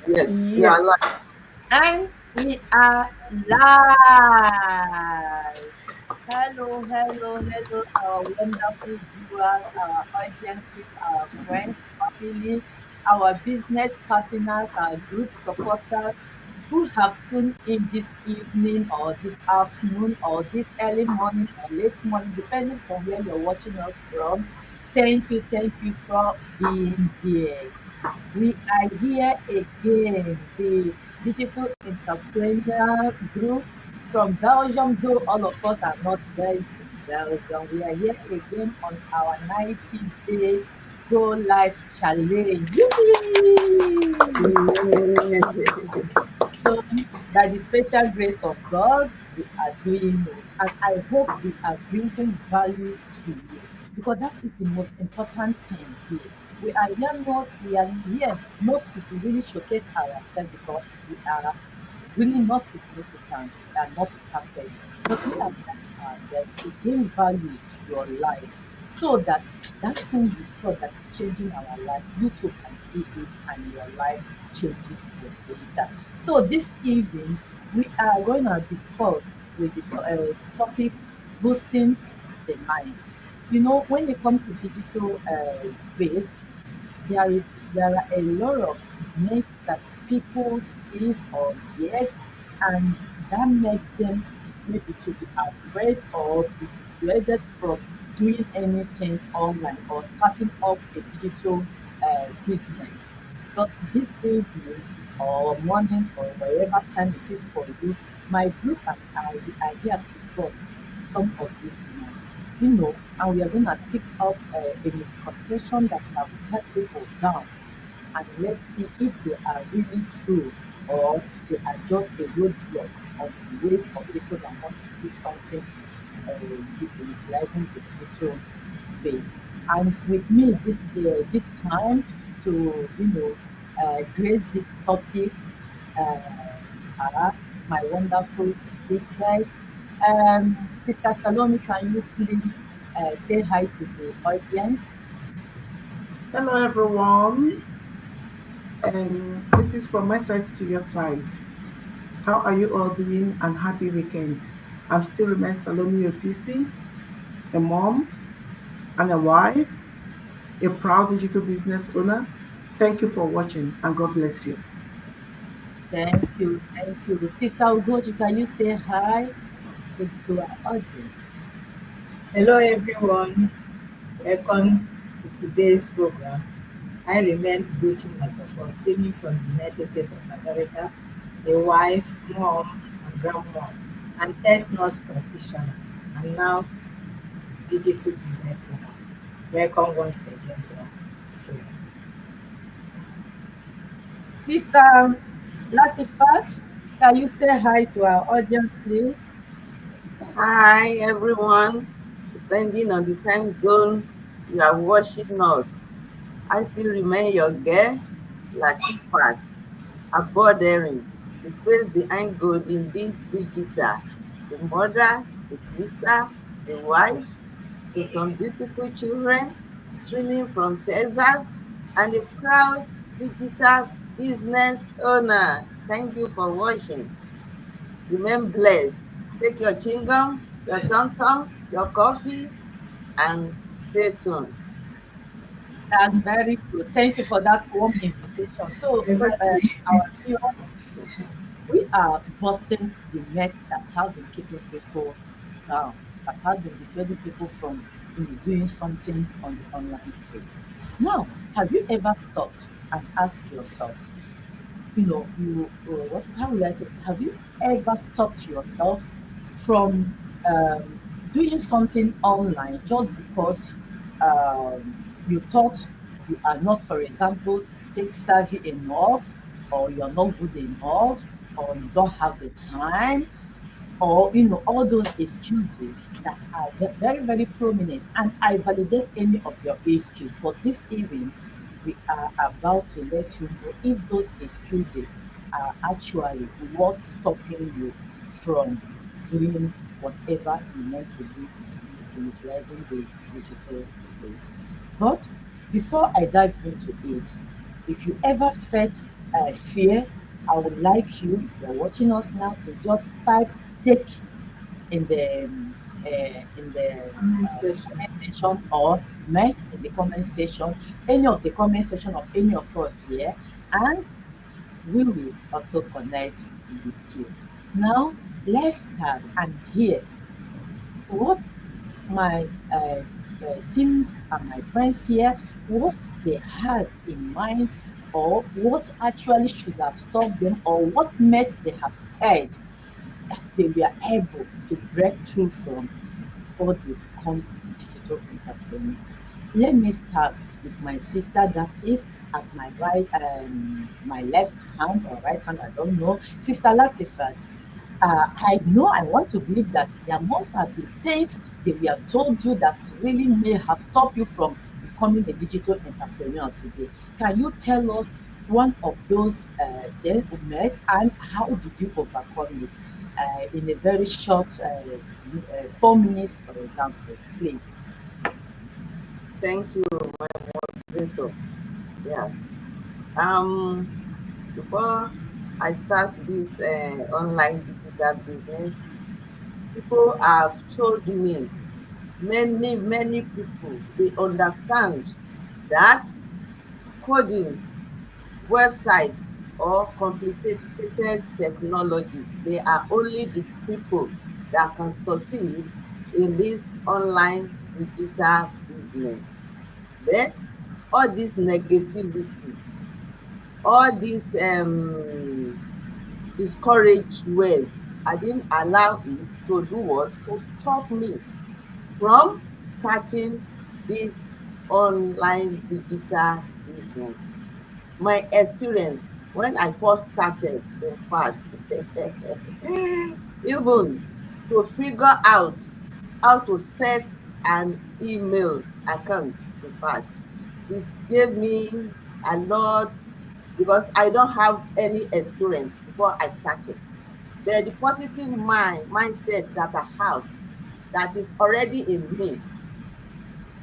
Yes, we Yes, are live. and we are live. Hello, our wonderful viewers, our audiences, our friends, family, our business partners, our group supporters who have tuned in this evening or this afternoon or this early morning or late morning, depending from where you're watching us from. Thank you for being here. We are here again, the Digital Entrepreneur Group from Belgium, though all of us are not based in Belgium. We are here again on our 90-day Go Life Challenge. Yippee! So, by the special grace of God, we are doing it. And I hope we are bringing value to you because that is the most important thing here. We are here not to really showcase ourselves because we are really not significant. We are not perfect. But we are trying our best to bring value to your lives so that that thing you saw that is changing our life, you too can see it and your life changes for better. So this evening, we are going to discuss with the topic boosting the mind. You know, when it comes to digital space, there is there are a lot of myths that people sees or hears, and that makes them maybe to be afraid or be dissuaded from doing anything online or starting up a digital business. But this evening or morning, for wherever time it is for you, my group and I, we are here to bust some of these myths, and we are going to pick up a misconception that have held people down, and let's see if they are really true or they are just a roadblock on the ways of people that want to do something utilizing the digital space. And with me this time to grace this topic uh, are my wonderful sisters. Sister Salome, can you please say hi to the audience? Hello, everyone, and this is from my side to your side. How are you all doing? And happy weekend. I'm still remain Salome Otisi, a mom and a wife, a proud digital business owner. Thank you for watching, and God bless you. Thank you. Sister Ugoji, can you say hi to our audience? Hello everyone, welcome to today's program. I remain Ugochi Nagafo, streaming from the United States of America, a wife, mom, and grandmom, an ex-nurse practitioner, and now digital business owner. Welcome once again to our stream. Sister Latifat, can you say hi to our audience, please? Hi, everyone. Depending on the time zone you are watching us, I still remain your girl, Latifat, a bordering, the face behind Golden Digital, the mother, the sister, the wife to some beautiful children, streaming from Texas, and a proud digital business owner. Thank you for watching. Remain blessed. Take your chewing-gum, your tom-tom, your coffee, and stay tuned. That's very good. Thank you for that warm invitation. So, Exactly. our viewers, we are busting the net that have been keeping people down, that have been dissuading people from doing something on the online space. Now, have you ever stopped and asked yourself, how will I say it? Have you ever stopped yourself from doing something online just because you thought you are not, for example, tech savvy enough, or you're not good enough, or you don't have the time, or all those excuses that are very prominent, and I validate any of your excuse, but this evening we are about to let you know if those excuses are actually what's stopping you from doing whatever you want to do utilizing the digital space. But before I dive into it, if you ever felt fear, I would like you, if you're watching us now, to just type take in the Comment section. comment section, or met in the comment section, any of the comment section of any of us here, and we will also connect with you. Now, let's start and hear what my teams and my friends here, what they had in mind, or what actually should have stopped them, or what myth they have heard that they were able to break through from before they become digital entrepreneurs. Let me start with my sister, that is at my right, my left hand or right hand, I don't know, Sister Latifat. I know, I want to believe that there must have been things they were told you that really may have stopped you from becoming a digital entrepreneur today. Can you tell us one of those things you met, and how did you overcome it in a very short 4 minutes, for example, please? Thank you, Rachel. Yes. Um, Before I start this online digital business, people have told me, many people, they understand that coding, websites, or complicated technology, they are only the people that can succeed in this online digital business. But all this negativity, all these discouraged words, I didn't allow it to do what? To stop me from starting this online digital business. My experience when I first started, in fact, even to figure out how to set an email account, in fact, it gave me a lot, because I don't have any experience before I started. But the positive mindset that I have, that is already in me,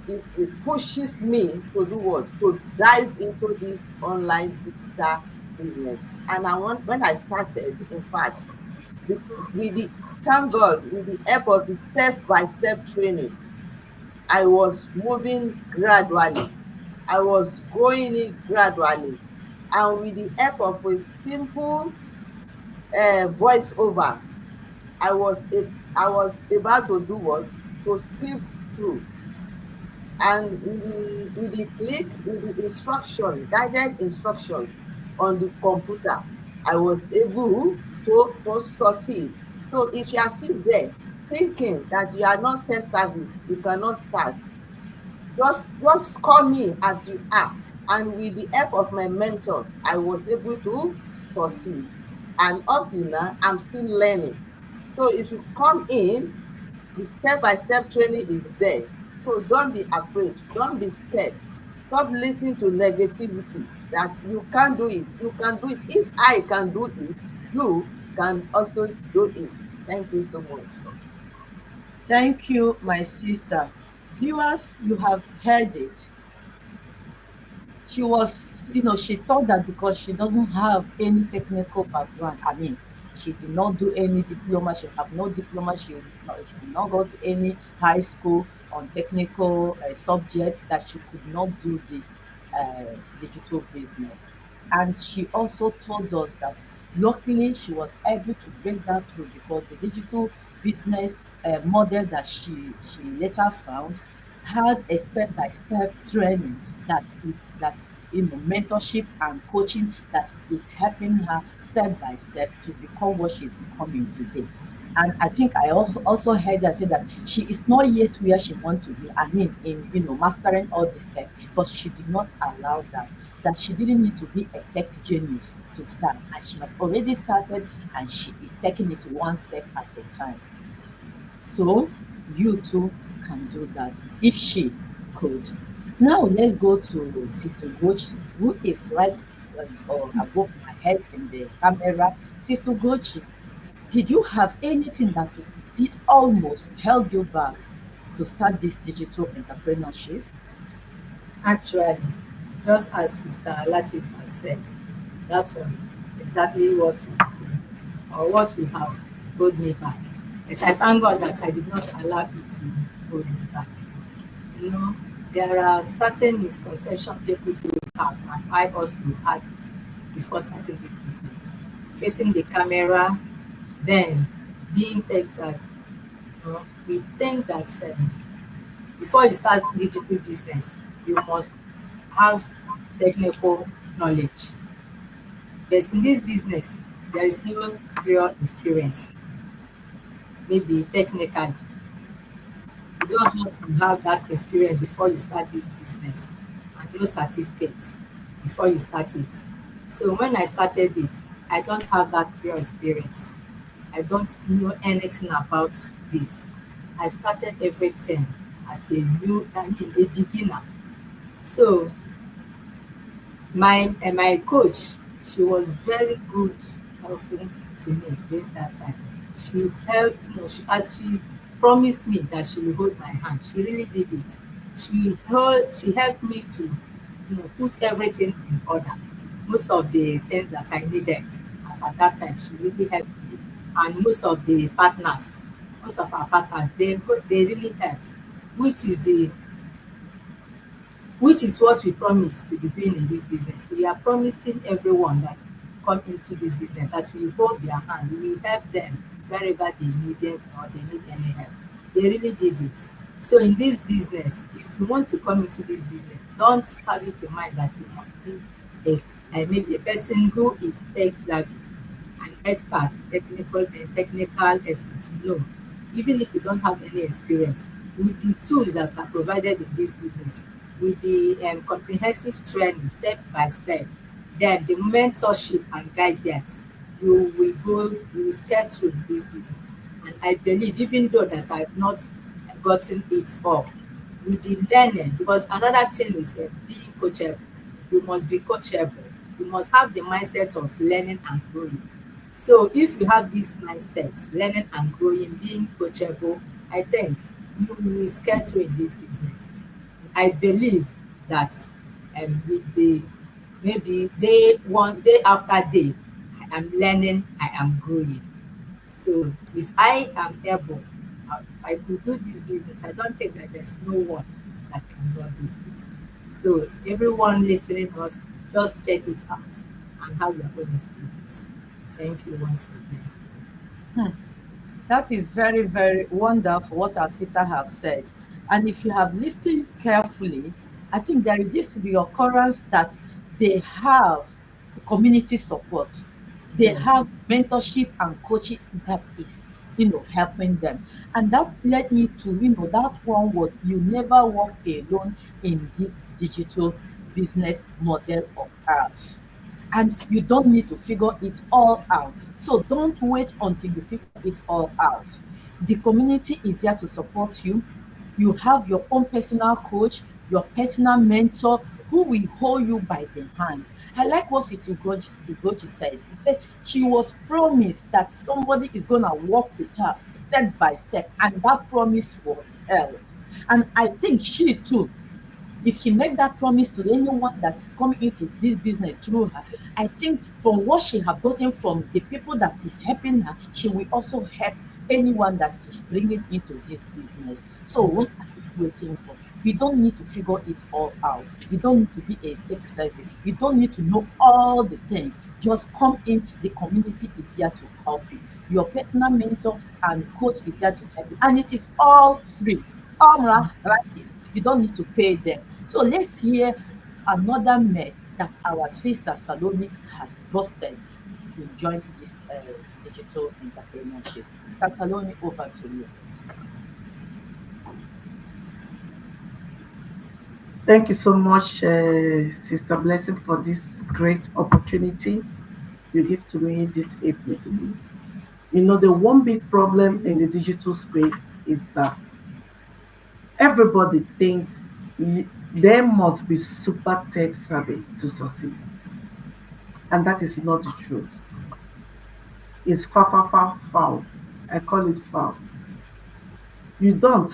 it pushes me to do what? To dive into this online digital business. And when I started, in fact, with the, thank God, with the help of the step-by-step training, I was moving gradually. I was growing it gradually. And with the help of a simple voiceover, I was about to do what? To skip through. And with the instruction, guided instructions on the computer, I was able to succeed. So if you are still there thinking that you are not tech service, you cannot start, just call me as you are. And with the help of my mentor, I was able to succeed. And up till now, I'm still learning. So if you come in, the step-by-step training is there. So don't be afraid. Don't be scared. Stop listening to negativity that you can't do it. You can do it. If I can do it, you can also do it. Thank you so much. Thank you, my sister. Viewers, you have heard it. She was, she thought that because she doesn't have any technical background, I mean, she did not do any diploma, she have no diploma, she did not go to any high school on technical subjects, that she could not do this uh, digital business. And she also told us that luckily she was able to break that through, because the digital business model that she later found had a step-by-step training, mentorship and coaching, that is helping her step by step to become what she's becoming today. And I think I also heard her say that she is not yet where she wants to be. I mean, in mastering all this tech, but she did not allow that. That she didn't need to be a tech genius to start, and she had already started, and she is taking it one step at a time. So you too can do that if she could. Now let's go to Sister Gochi, who is right or above my head in the camera. Sister Gochi, did you have anything that did almost held you back to start this digital entrepreneurship? Actually, just as Sister Latif has said, That was exactly what could, or what would have hold me back. Yes, I thank God that I did not allow it to hold me back. You know, there are certain misconceptions people do have, and I also had it before starting this business. Facing the camera, then being tech savvy. We think that before you start digital business, you must have technical knowledge. But in this business, there is no real experience, maybe technical. You don't have to have that experience before you start this business, and no certificates before you start it. So when I started it, I don't have that real experience. I don't know anything about this. I started everything as a beginner. So my coach, she was very good, helpful to me during that time. She helped, as she promised me that she will hold my hand. She really did it. She helped me to, put everything in order. Most of the things that I needed, as at that time, she really helped me. And most of our partners, they really helped, which is the which is what we promise to be doing in this business. We are promising everyone that come into this business that we hold their hand, we will help them wherever they need them or they need any help. They really did it. So in this business, if you want to come into this business, don't have it in mind that you must be maybe a person who is tech savvy, an expert, technical expert. No, even if you don't have any experience, with the tools that are provided in this business, with the comprehensive training step by step, then the mentorship and guidance, you will scale through this business. And I believe, even though that I've not gotten it all, with the learning, because another thing is being coachable. You must be coachable. You must have the mindset of learning and growing. So if you have this mindset, learning and growing, being coachable, I think you will scale through in this business. I believe that with the maybe day after day, I am learning, I am growing. So if I am able, if I could do this business, I don't think that there's no one that cannot do it. So everyone listening us, just check it out and have your own experience. Thank you once again. Hmm. That is very, very wonderful what our sister have said. And if you have listened carefully, I think there is this reoccurrence that they have community support. They Yes. have mentorship and coaching that is, helping them. And that led me to, that one word, you never walk alone in this digital business model of ours. And you don't need to figure it all out. So don't wait until you figure it all out. The community is there to support you. You have your own personal coach, your personal mentor who will hold you by the hand. I like what Sister Ugochi said. He said she was promised that somebody is going to work with her step by step, and that promise was held. And I think she too, if she make that promise to anyone that is coming into this business through her, I think from what she have gotten from the people that is helping her, she will also help anyone that is bringing into this business. So what are you waiting for? You don't need to figure it all out. You don't need to be a tech savvy. You don't need to know all the things. Just come in. The community is there to help you. Your personal mentor and coach is there to help you. And it is all free. All practice. You don't need to pay them. So let's hear another myth that our sister Salome had busted in joining this digital entrepreneurship. Sister Salome, over to you. Thank you so much, Sister Blessing, for this great opportunity you give to me this evening. You know, the one big problem in the digital space is that everybody thinks they must be super tech savvy to succeed, and that is not the truth. It's far, far, far, foul. I call it foul. You don't.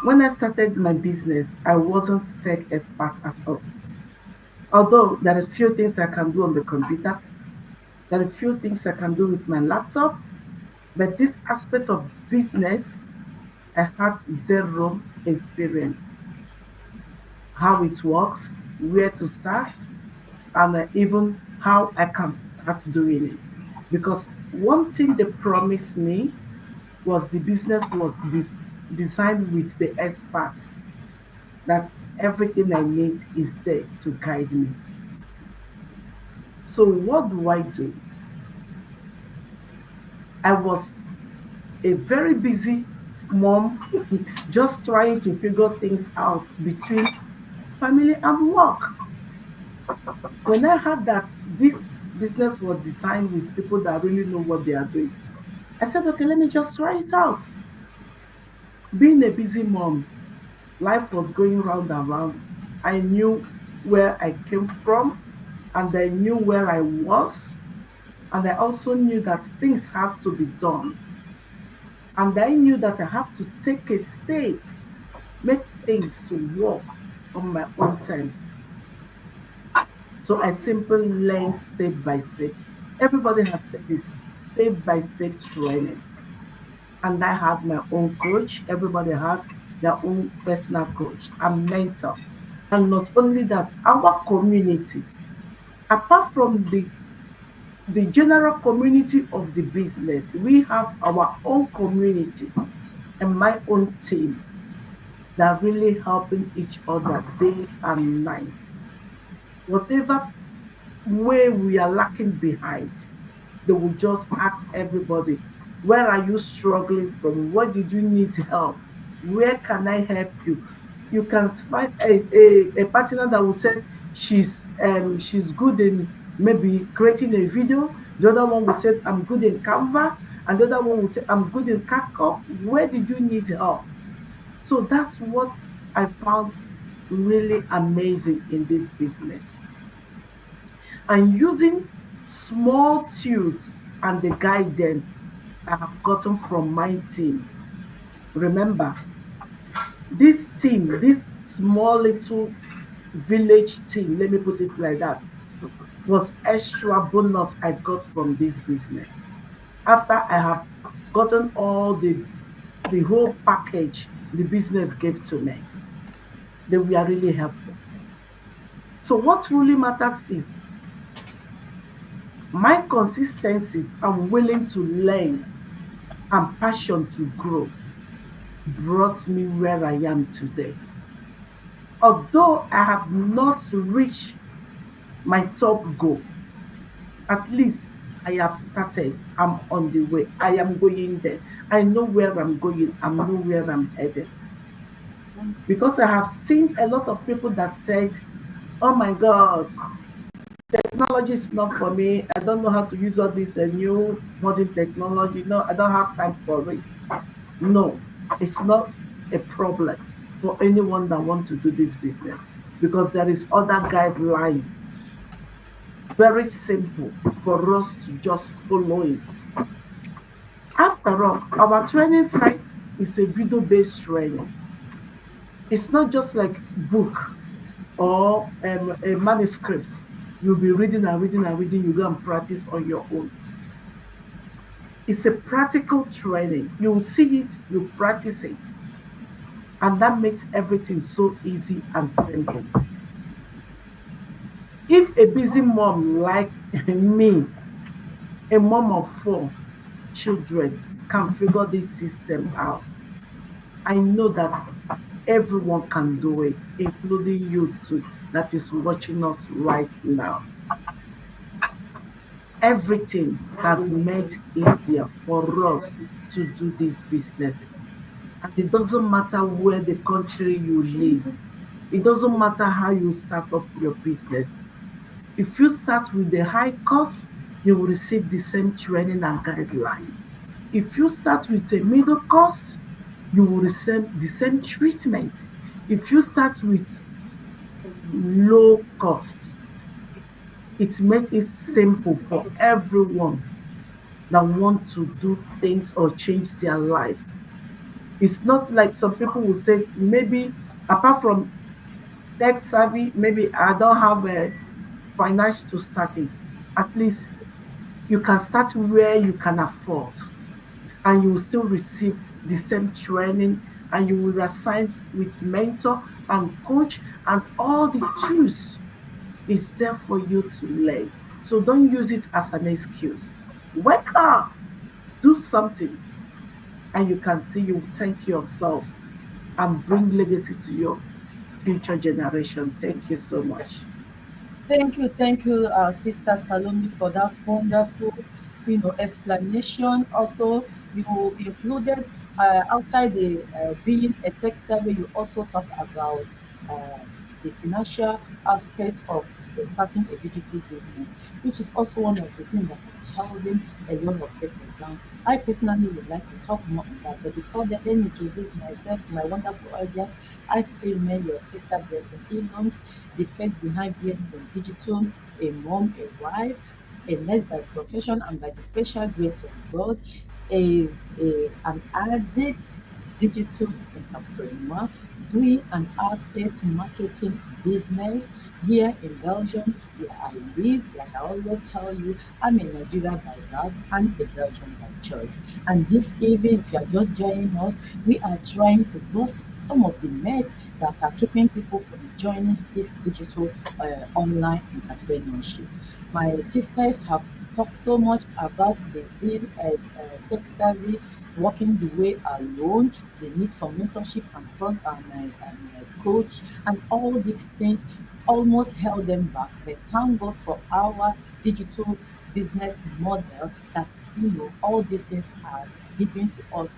When I started my business, I wasn't tech expert at all. Although there are few things I can do on the computer, there are few things I can do with my laptop, but this aspect of business, I had zero experience. How it works, where to start, and even how I can start doing it. Because one thing they promised me was the business was designed with the experts, that everything I need is there to guide me. So what do I do? I was a very busy mom, just trying to figure things out between family and work. When I heard that this business was designed with people that really know what they are doing, I said, okay, let me just try it out. Being a busy mom, life was going round and round. I knew where I came from, and I knew where I was, and I also knew that things have to be done. And I knew that I have to take a step, make things to work on my own terms. So I simply learned step by step. Everybody has taken step by step training. And I have my own coach. Everybody has their own personal coach and mentor. And not only that, our community, apart from the general community of the business, we have our own community and my own team that are really helping each other day and night. Whatever way we are lacking behind, they will just ask everybody, where are you struggling from? What did you need help? Where can I help you? You can find a partner that will say she's good in maybe creating a video. The other one will say I'm good in Canva, and the other one will say I'm good in CatCo. Where did you need help? So that's what I found really amazing in this business. And using small tools and the guidance I have gotten from my team. Remember, this team, this small little village team, let me put it like that, was extra bonus I got from this business. After I have gotten all the whole package the business gave to me, they were really helpful. So what truly matters is my consistencies and willing to learn and passion to grow brought me where I am today. Although I have not reached my top goal, at least I have started. I'm on the way. I am going there. I know where I'm going. I know where I'm headed. So, Because I have seen a lot of people that said, oh my God, technology is not for me. I don't know how to use all this new modern technology. No, I don't have time for it. No, it's not a problem for anyone that wants to do this business, because there is other guideline, very simple for us to just follow it. After all, our training site is a video based training. It's not just like book or a manuscript. You'll be reading and reading and reading, you go and practice on your own. It's a practical training. You will see it, you practice it, and that makes everything so easy and simple. If a busy mom like me, a mom of four children, can figure this system out, I know that everyone can do it, including you too, that is watching us right now. Everything has made easier for us to do this business. And it doesn't matter where the country you live, it doesn't matter how you start up your business. If you start with a high cost, you will receive the same training and guideline. If you start with a middle cost, you will receive the same treatment. If you start with low cost, it makes it simple for everyone that want to do things or change their life. It's not like some people will say, maybe apart from tech savvy, maybe I don't have a finance to start it. At least you can start where you can afford, and you will still receive the same training, and you will be assigned with mentor and coach, and all the tools is there for you to learn. So don't use it as an excuse. Work hard, do something, and you can see you thank yourself and bring legacy to your future generation. Thank you so much. Thank you, Sister Salome, for that wonderful, explanation. Also, you included outside the being a tech savvy, you also talk about uh, the financial aspect of starting a digital business, which is also one of the things that is holding a lot of people down. I personally would like to talk more on that, but before that, let me introduce myself to my wonderful audience. I still remain your sister Blessing Eloms, the faith behind being in digital, a mom, a wife, a nurse by profession and by the special grace of God, an added digital entrepreneur doing an affiliate marketing business here in Belgium, where I live. Like I always tell you, I'm a Nigerian by birth and a Belgian by choice. And this evening, if you are just joining us, we are trying to bust some of the myths that are keeping people from joining this digital online entrepreneurship. My sisters have talked so much about the being as tech savvy, working the way alone, the need for mentorship and sponsor and coach, and all these things almost held them back. But thank God for our digital business model that all these things are given to us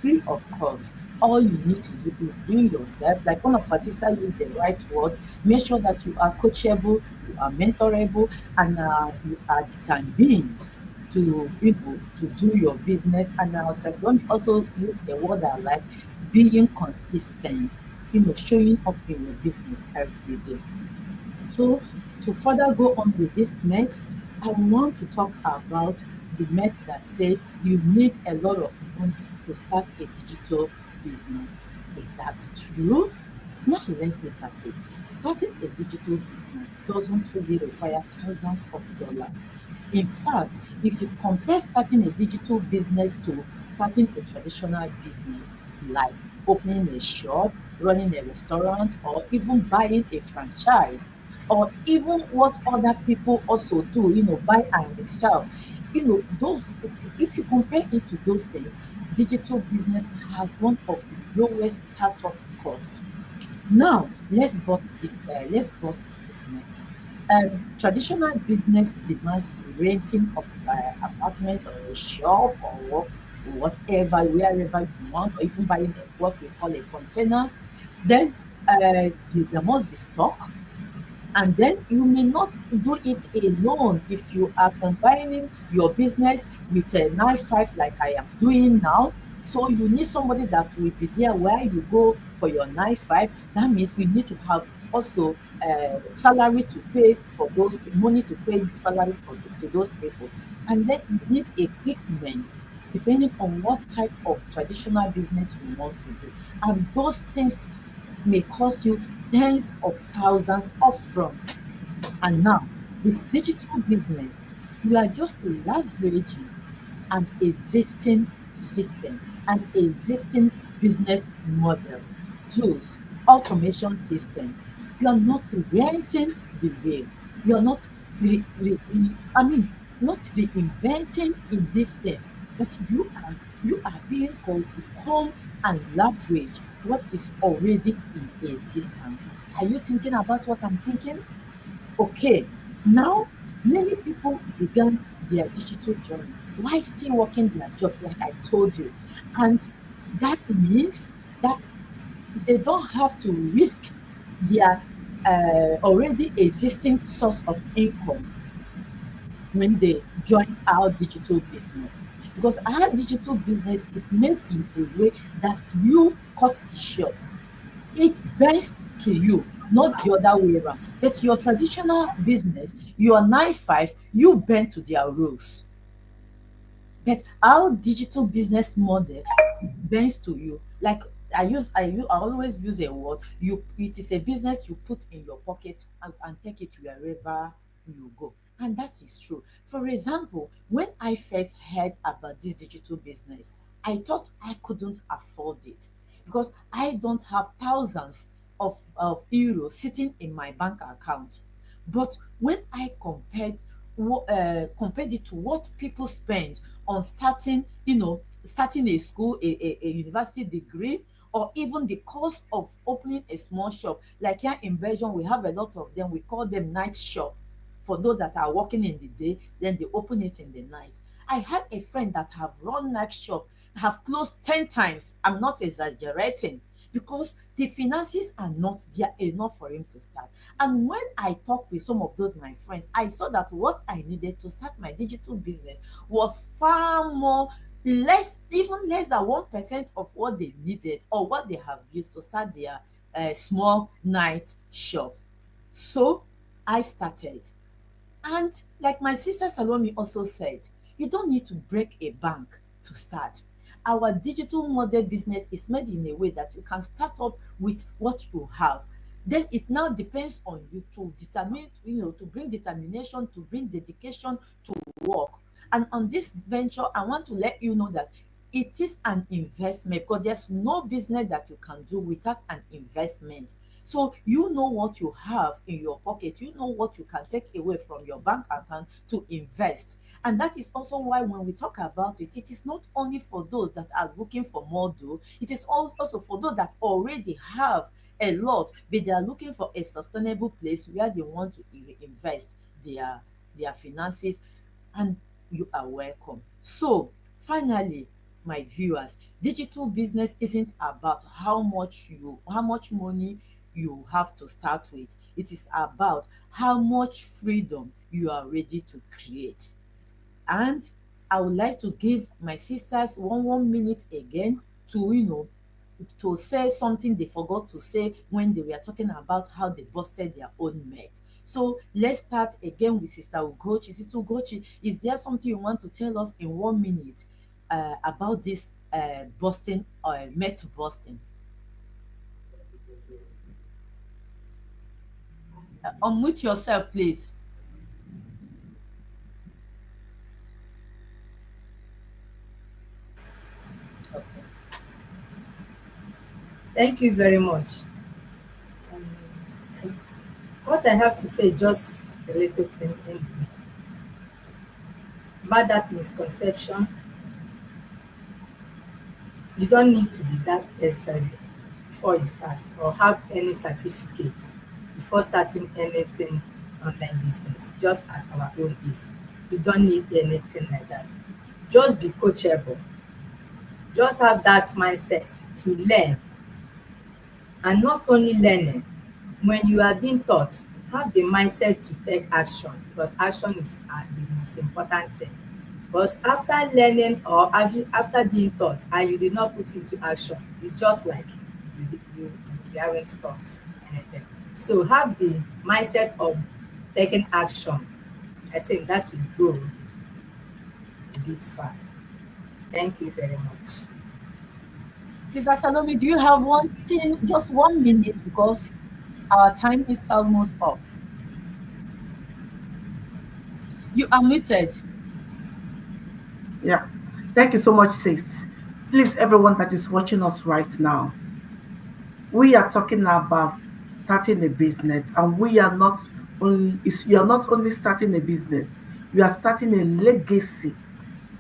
free of cost. All you need to do is bring yourself, like one of our sisters used the right word, make sure that you are coachable, you are mentorable, and you are determined to to do your business. And let me also use a word I like, being consistent, showing up in your business every day. So, to further go on with this myth, I want to talk about the myth that says you need a lot of money to start a digital business. Is that true? Now let's look at it. Starting a digital business doesn't really require thousands of dollars. In fact, if you compare starting a digital business to starting a traditional business, like opening a shop, running a restaurant, or even buying a franchise, or even what other people also do, buy and resell, those, if you compare it to those things, digital business has one of the lowest startup costs. Now, let's bust this myth. Traditional business demands renting of apartment or a shop or whatever, wherever you want, or even buying what we call a container. Then there must be stock, and then you may not do it alone if you are combining your business with a 9 5 like I am doing now. So you need somebody that will be there where you go for your 9 5. That means we need to have also salary to pay for those, money to pay salary to those people. And then you need equipment depending on what type of traditional business you want to do. And those things may cost you tens of thousands upfront. And now, with digital business, you are just leveraging an existing system, an existing business model, tools, automation system. You are not renting the wheel. You are not, not reinventing in this sense, but you are being called to come and leverage what is already in existence. Are you thinking about what I'm thinking? Okay, now many people began their digital journey while still working their jobs, like I told you. And that means that they don't have to risk their already existing source of income when they join our digital business. Because our digital business is made in a way that you cut the short. It bends to you, not the other way around. But your traditional business, your 9 5, you bend to their rules. But our digital business model bends to you. Like I always use a word. It is a business you put in your pocket and take it wherever you go. And that is true. For example, when I first heard about this digital business, I thought I couldn't afford it because I don't have thousands of euros sitting in my bank account. But when I compared it to what people spend on starting a school, a university degree, or even the cost of opening a small shop. Like here in Belgium, we have a lot of them. We call them night shop. For those that are working in the day, then they open it in the night. I had a friend that have run night shop, have closed 10 times. I'm not exaggerating, because the finances are not there enough for him to start. And when I talked with some of those my friends, I saw that what I needed to start my digital business was far more less, even less than 1% of what they needed or what they have used to start their small night shops. So I started. And like my sister Salome also said, you don't need to break a bank to start. Our digital model business is made in a way that you can start up with what you have. Then it now depends on you to determine, to bring determination, to bring dedication to work. And on this venture, I want to let you know that it is an investment, because there's no business that you can do without an investment. So you know what you have in your pocket, you know what you can take away from your bank account to invest. And that is also why when we talk about it, it is not only for those that are looking for more dough, it is also for those that already have a lot, but they are looking for a sustainable place where they want to invest their finances. And you are welcome. So finally, my viewers, digital business isn't about how much money you have to start with. It is about how much freedom you are ready to create. And I would like to give my sisters one minute again to to say something they forgot to say when they were talking about how they busted their own mate. So let's start again with Sister Ugochi. Sister Ugochi, is there something you want to tell us in 1 minute about this busting mate busting? Unmute yourself, please. Okay. Thank you very much. Um, what I have to say, just a little thing about that misconception. You don't need to be that tech-savvy before you start, or have any certificates before starting anything online business, just as our own is. You don't need anything like that. Just be coachable. Just have that mindset to learn, and not only learning, when you are being taught, have the mindset to take action, because action is the most important thing. But after learning, or after being taught and you did not put into action, it's just like you aren't taught anything. So have the mindset of taking action. I think that will go a bit far. Thank you very much. Sister Salome, do you have one thing, just 1 minute, because our time is almost up? You are muted. Yeah. Thank you so much, sis. Please, everyone that is watching us right now, we are talking about starting a business, and we are not you are not only starting a business, you are starting a legacy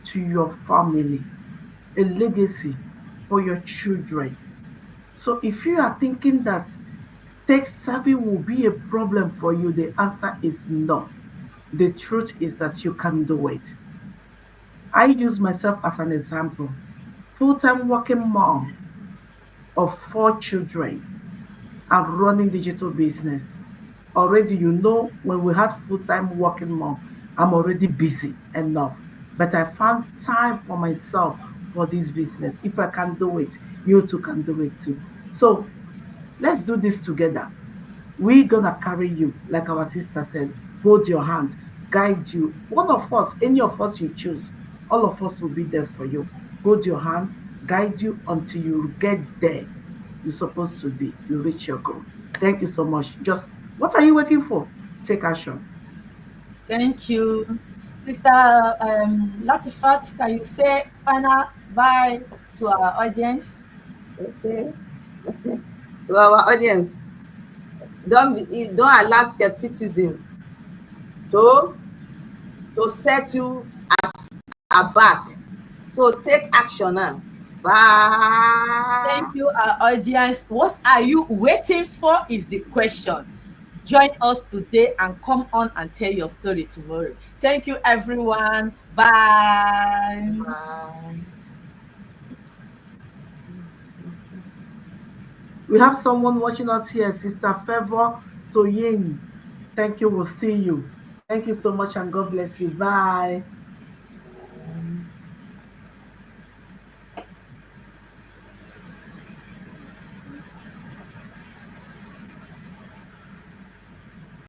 to your family, a legacy for your children. So if you are thinking that tech savvy will be a problem for you, the answer is no. The truth is that you can do it. I use myself as an example. Full-time working mom of 4 children and running digital business. Already, when we had full-time working mom, I'm already busy enough. But I found time for myself for this business. If I can do it, you too can do it too. So let's do this together. We're gonna carry you, like our sister said, hold your hand, guide you. One of us, any of us you choose, all of us will be there for you. Hold your hands, guide you until you get there. you're supposed to be. You reach your goal. Thank you so much. Just what are you waiting for? Take action. Thank you. Sister Latifat, can you say final bye to our audience? Okay. To our audience, don't allow skepticism to set you aback. So take action now. Thank Bye. you, our audience. What are you waiting for is the question. Join us today and come on and tell your story tomorrow. Thank you, everyone. Bye. Bye. We have someone watching us here, Sister Favor Toyin. Thank you. We'll see you. Thank you so much and God bless you. Bye.